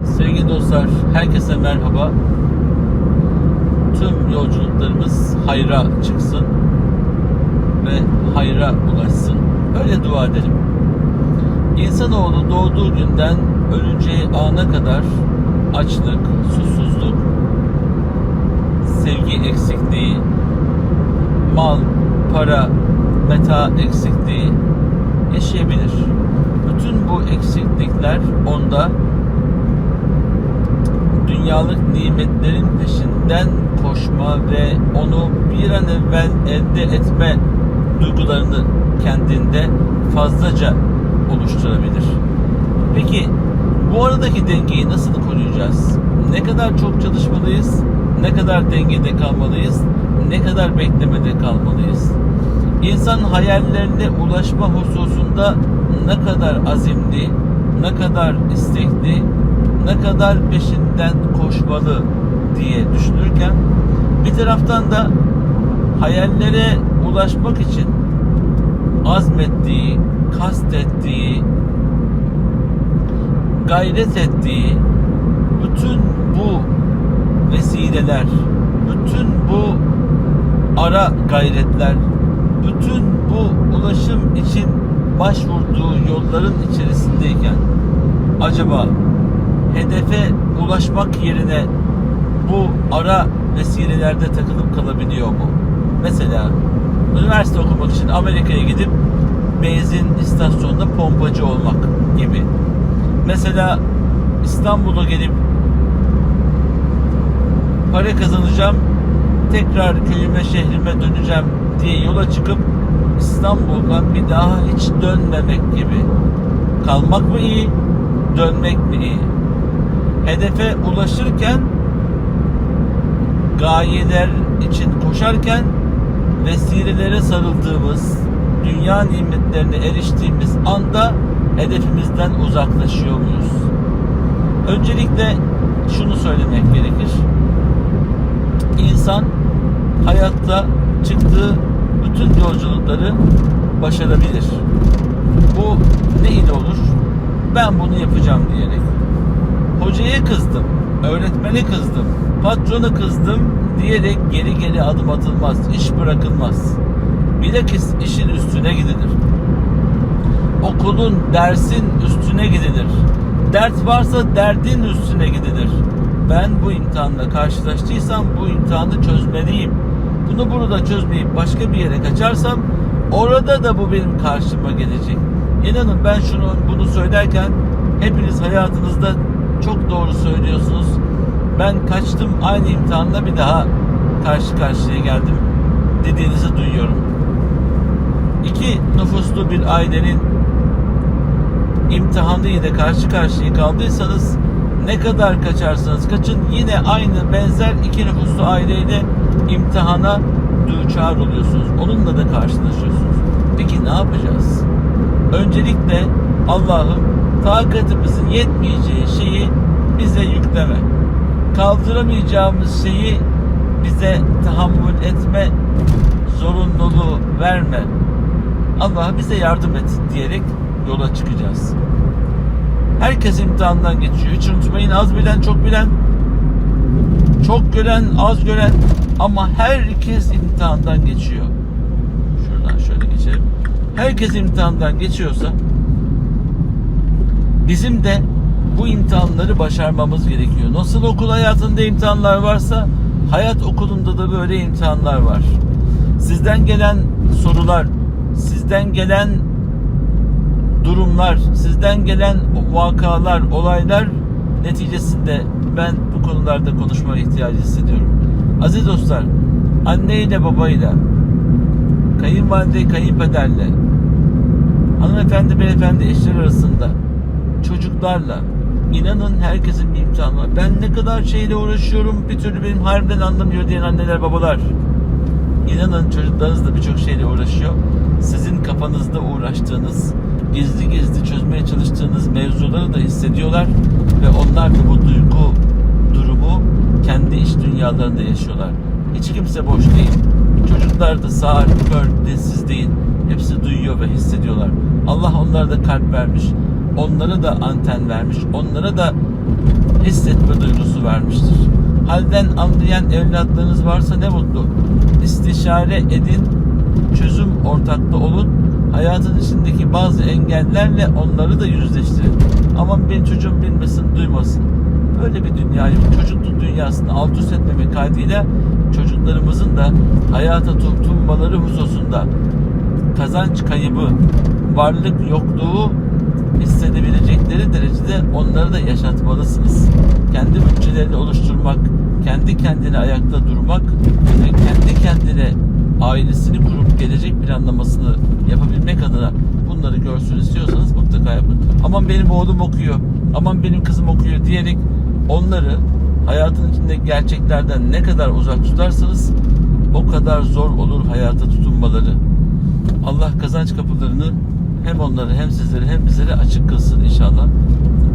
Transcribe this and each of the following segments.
Sevgili dostlar, herkese merhaba. Tüm yolculuklarımız hayra çıksın ve hayra ulaşsın. Öyle dua edelim. İnsanoğlu doğduğu günden öleceği ana kadar açlık, susuzluk, sevgi eksikliği, mal, para, meta eksikliği yaşayabilir. Bütün bu eksiklikler onda dünyalık nimetlerin peşinden koşma ve onu bir an evvel elde etme duygularını kendinde fazlaca oluşturabilir. Peki bu aradaki dengeyi nasıl koruyacağız? Ne kadar çok çalışmalıyız? Ne kadar dengede kalmalıyız? Ne kadar beklemede kalmalıyız? İnsan hayallerine ulaşma hususunda ne kadar azimli, ne kadar istekli, ne kadar peşinden koşmalı diye düşünürken bir taraftan da hayallere ulaşmak için azmettiği, kastettiği, gayret ettiği bütün bu vesileler, bütün bu ara gayretler, bütün bu ulaşım için başvurduğu yolların içerisindeyken acaba hedefe ulaşmak yerine bu ara vesilelerde takılıp kalabiliyor mu? Mesela üniversite okumak için Amerika'ya gidip benzin istasyonunda pompacı olmak gibi. Mesela İstanbul'a gelip para kazanacağım, tekrar köyüme, şehrime döneceğim diye yola çıkıp İstanbul'dan bir daha hiç dönmemek gibi. Kalmak mı iyi, dönmek mi iyi? Hedefe ulaşırken, gayeler için koşarken vesilelere sarıldığımız, dünya nimetlerine eriştiğimiz anda hedefimizden uzaklaşıyor muyuz? Öncelikle şunu söylemek gerekir. İnsan hayatta çıktığı bütün yolculukları başarabilir. Bu ne ile olur? Ben bunu yapacağım diyerek. Hocaya kızdım, öğretmene kızdım, patrona kızdım diyerek geri adım atılmaz, iş bırakılmaz. Bilakis işin üstüne gidilir. Okulun, dersin üstüne gidilir. Dert varsa derdin üstüne gidilir. Ben bu imtihanla karşılaştıysam bu imtihanı çözmeliyim. Bunu burada çözmeyip başka bir yere kaçarsam orada da bu benim karşıma gelecek. İnanın ben bunu söylerken hepiniz hayatınızda çok doğru söylüyorsunuz. Ben kaçtım, aynı imtihanla bir daha karşı karşıya geldim dediğinizi duyuyorum. İki nüfuslu bir ailenin imtihanı ile karşı karşıya kaldıysanız ne kadar kaçarsanız kaçın yine aynı benzer iki nüfuslu aileyle imtihana düçar oluyorsunuz. Onunla da karşılaşıyorsunuz. Peki ne yapacağız? Öncelikle Allah'ım takatimizin yetmeyeceği şeyi bize yükleme. Kaldıramayacağımız şeyi bize tahammül etme zorunluluğu verme. Allah bize yardım et diyerek yola çıkacağız. Herkes imtihandan geçiyor. Hiç unutmayın, az bilen, çok bilen, çok gören, az gören ama herkes imtihandan geçiyor. Şuradan şöyle geçelim. Herkes imtihandan geçiyorsa bizim de bu imtihanları başarmamız gerekiyor. Nasıl okul hayatında imtihanlar varsa hayat okulunda da böyle imtihanlar var. Sizden gelen sorular, sizden gelen durumlar, sizden gelen vakalar, olaylar neticesinde ben bu konularda konuşmaya ihtiyacı hissediyorum. Aziz dostlar, anneyle babayla, kayınvalide, kayınpederle, hanımefendi, beyefendi eşler arasında, çocuklarla, inanın herkesin bir imtihanı var. Ben ne kadar şeyle uğraşıyorum, bir türlü benim harbiden anlamıyor diyen anneler, babalar. İnanın çocuklarınız da birçok şeyle uğraşıyor. Sizin kafanızda uğraştığınız, gizli gizli çözmeye çalıştığınız mevzuları da hissediyorlar ve onlar da bu duygu durumu kendi iç dünyalarında yaşıyorlar. Hiç kimse boş değil. Çocuklar da sağır, kör, dilsiz değil. Hepsi duyuyor ve hissediyorlar. Allah onlara da kalp vermiş. Onlara da anten vermiş. Onlara da hissetme duygusu vermiştir. Halden anlayan evlatlarınız varsa ne mutlu. İstişare edin, çözüm ortaklı olun. Hayatın içindeki bazı engellerle onları da yüzleştirin. Aman benim çocuğum bilmesin, duymasın. Böyle bir dünya yok. Çocukluk dünyasını alt üst etmemek kaydıyla çocuklarımızın da hayata tutunmaları hususunda kazanç kaybı, varlık yokluğu hissedebilecekleri derecede onları da yaşatmalısınız. Kendi bütçelerini oluşturmak, kendi kendine ayakta durmak ve kendi kendine ailesini kurup gelecek planlamasını yapabilmek adına bunları görsün istiyorsanız mutlaka yapın. Aman benim oğlum okuyor, aman benim kızım okuyor diyerek onları hayatın içinde gerçeklerden ne kadar uzak tutarsanız o kadar zor olur hayata tutunmaları. Allah kazanç kapılarını hem onları hem sizleri hem bizleri açık kılsın inşallah.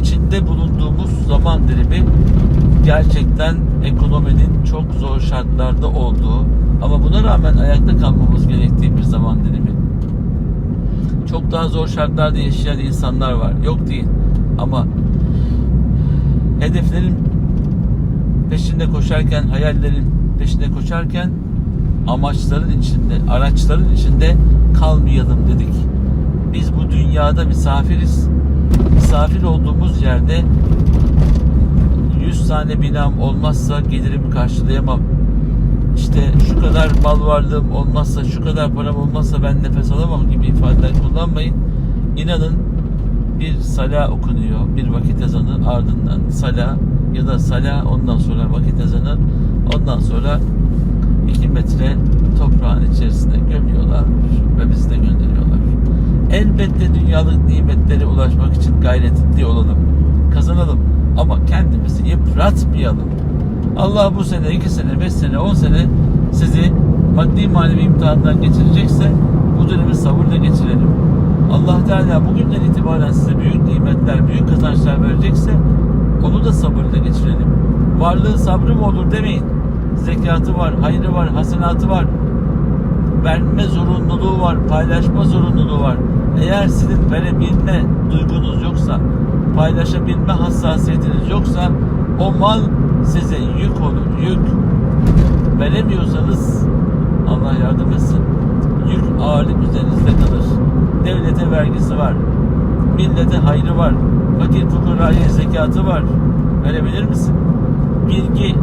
İçinde bulunduğumuz zaman dilimi gerçekten ekonominin çok zor şartlarda olduğu ama buna rağmen ayakta kalmamız gerektiği bir zaman dilimi. Çok daha zor şartlarda yaşayan insanlar var. Yok değil. Ama hedeflerin peşinde koşarken, hayallerin peşinde koşarken amaçların içinde, araçların içinde kalmayalım dedik. Biz bu dünyada misafiriz. Misafir olduğumuz yerde 100 tane binam olmazsa gelirimi karşılayamam. İşte şu kadar mal varlığım olmazsa, şu kadar param olmazsa ben nefes alamam gibi ifadeler kullanmayın. İnanın bir salah okunuyor, bir vakit ezanı, ardından salah ya da salah, ondan sonra vakit ezanı, ondan sonra 2 metre toprağın içerisine gömüyorlar ve bizi de gönderiyorlar. Elbette dünyalık nimetlere ulaşmak için gayretli olalım, kazanalım ama kendimizi yıpratmayalım. Allah bu sene, 2 sene, 5 sene, 10 sene sizi maddi manevi imtihandan geçirecekse bu dönemi sabırla geçirelim. Allah Teala bugünden itibaren size büyük nimetler, büyük kazançlar verecekse onu da sabırla geçirelim. Varlığı sabrı mı olur demeyin. Zekatı var, hayrı var, hasenatı var. Verme zorunluluğu var, paylaşma zorunluluğu var. Eğer sizin verebilme duygunuz yoksa, paylaşabilme hassasiyetiniz yoksa o mal size yük olur, yük. Veremiyorsanız Allah yardım etsin. Yük ağırlık üzerinizde kalır. Devlete vergisi var. Millete hayrı var. Fakir fukaraya zekatı var. Verebilir misin? Bilgi,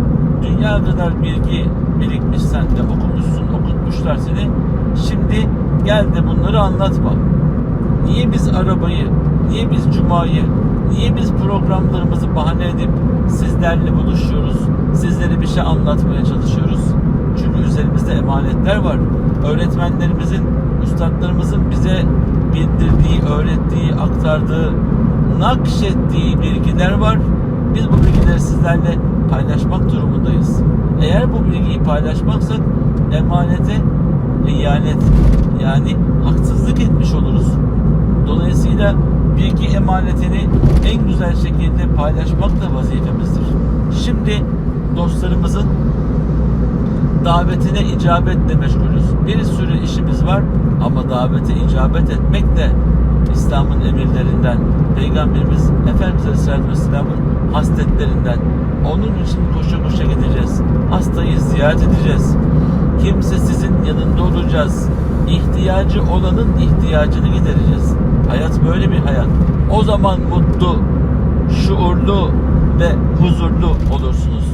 dünya kadar bilgi birikmiş sende. Okumuşsun, okutmuşlar seni. Şimdi gel de bunları anlatma. Niye biz arabayı, niye biz cumayı, niye biz programlarımızı bahane edip sizlerle buluşuyoruz? Sizlere bir şey anlatmaya çalışıyoruz. Çünkü üzerimizde emanetler var. Öğretmenlerimizin, üstadlarımızın bize bildirdiği, öğrettiği, aktardığı, nakşettiği bilgiler var. Biz bu bilgileri sizlerle paylaşmak durumundayız. Eğer bu bilgiyi paylaşmazsak emanete ihanet, yani haksızlık etmiş oluruz. Dolayısıyla bilgi emanetini en güzel şekilde paylaşmak da vazifemizdir. Şimdi dostlarımızın davetine icabetle meşgulüz. Bir sürü işimiz var ama davete icabet etmek de İslam'ın emirlerinden, Peygamberimiz Efendimiz Aleyhisselatü Vesselam'ın hasletlerinden. Onun için koşa koşa gideceğiz. Hastayı ziyaret edeceğiz. Kimsesizin yanında olacağız. İhtiyacı olanın ihtiyacını gidereceğiz. Hayat böyle bir hayat. O zaman mutlu, şuurlu ve huzurlu olursunuz.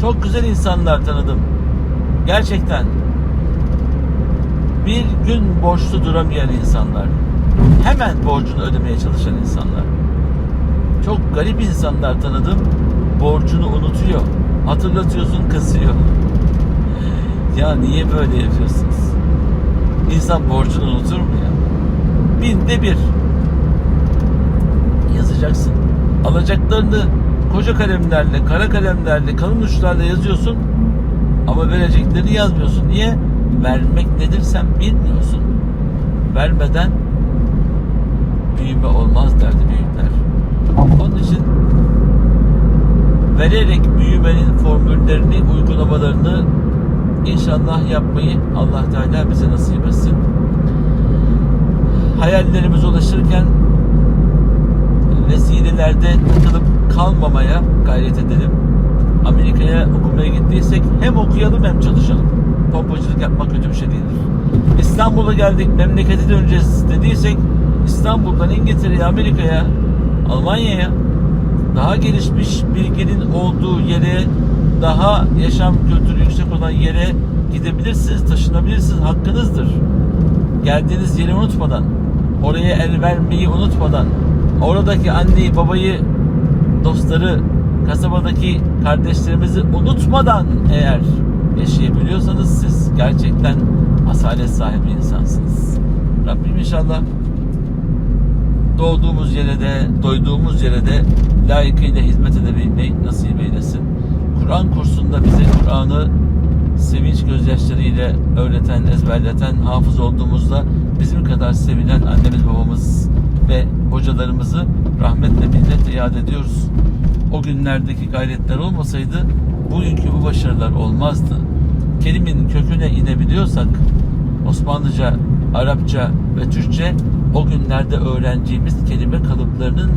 Çok güzel insanlar tanıdım. Gerçekten bir gün borçlu duramayan insanlar. Hemen borcunu ödemeye çalışan insanlar. Çok garip insanlar tanıdım. Borcunu unutuyor. Hatırlatıyorsun, kızıyor. Ya niye böyle yapıyorsunuz? İnsan borcunu unutur mu ya? 1000'de 1 yazacaksın. Alacaklarını koca kalemlerle, kara kalemlerle, kalın uçlarla yazıyorsun. Ama vereceklerini yazmıyorsun. Niye? Vermek nedir sen bilmiyorsun. Vermeden büyüme olmaz derdi büyükler. Onun için vererek büyümenin formüllerini, uygulamalarını İnşallah yapmayı Allah Teala bize nasip etsin. Hayallerimize ulaşırken vesilelerde takılıp kalmamaya gayret edelim. Amerika'ya okumaya gittiysek hem okuyalım hem çalışalım. Pompacılık yapmak kötü bir şey değildir. İstanbul'a geldik, memlekete döneceğiz dediysek İstanbul'dan İngiltere'ye, Amerika'ya, Almanya'ya, daha gelişmiş bilginin olduğu yere, daha yaşam kültürü yüksek olan yere gidebilirsiniz, taşınabilirsiniz, hakkınızdır. Geldiğiniz yeri unutmadan, oraya el vermeyi unutmadan, oradaki anneyi, babayı, dostları, kasabadaki kardeşlerimizi unutmadan eğer yaşayabiliyorsanız siz gerçekten asalet sahibi insansınız. Rabbim inşallah doğduğumuz yere de, doyduğumuz yere de layıkıyla hizmet edebilmeyi nasip eylesin. Kur'an kursunda bize Kur'an'ı sevinç gözyaşlarıyla öğreten, ezberleten, hafız olduğumuzda bizim kadar sevilen annemiz, babamız ve hocalarımızı rahmetle, minnetle yad ediyoruz. O günlerdeki gayretler olmasaydı bugünkü bu başarılar olmazdı. Kelimenin köküne inebiliyorsak Osmanlıca, Arapça ve Türkçe o günlerde öğrendiğimiz kelime kalıplarının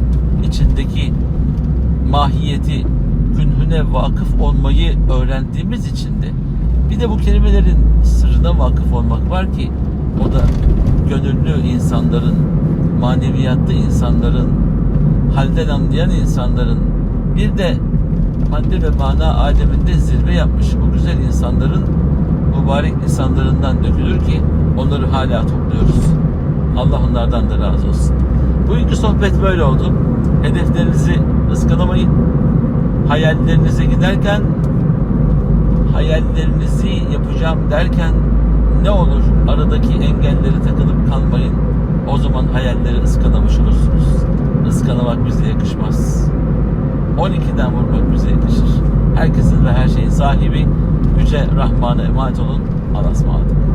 içindeki mahiyeti, künhüne vakıf olmayı öğrendiğimiz içindi. Bir de bu kelimelerin sırrına vakıf olmak var ki o da gönüllü insanların, maneviyatlı insanların, halden anlayan insanların, bir de madde ve mana aleminde zirve yapmış bu güzel insanların mübarek insanlarından dökülür ki onları hala topluyoruz. Allah onlardan da razı olsun. Bugünkü sohbet böyle oldu. Hedeflerinizi ıskalamayın. Hayallerinize giderken, hayallerinizi yapacağım derken ne olur aradaki engellere takılıp kalmayın. O zaman hayalleri ıskalamış olursunuz. Iskalamak bize yakışmaz. 12'den vurmak bize yakışır. Herkesin ve her şeyin sahibi Yüce Rahman'a emanet olun. Allah'a ısmarladık.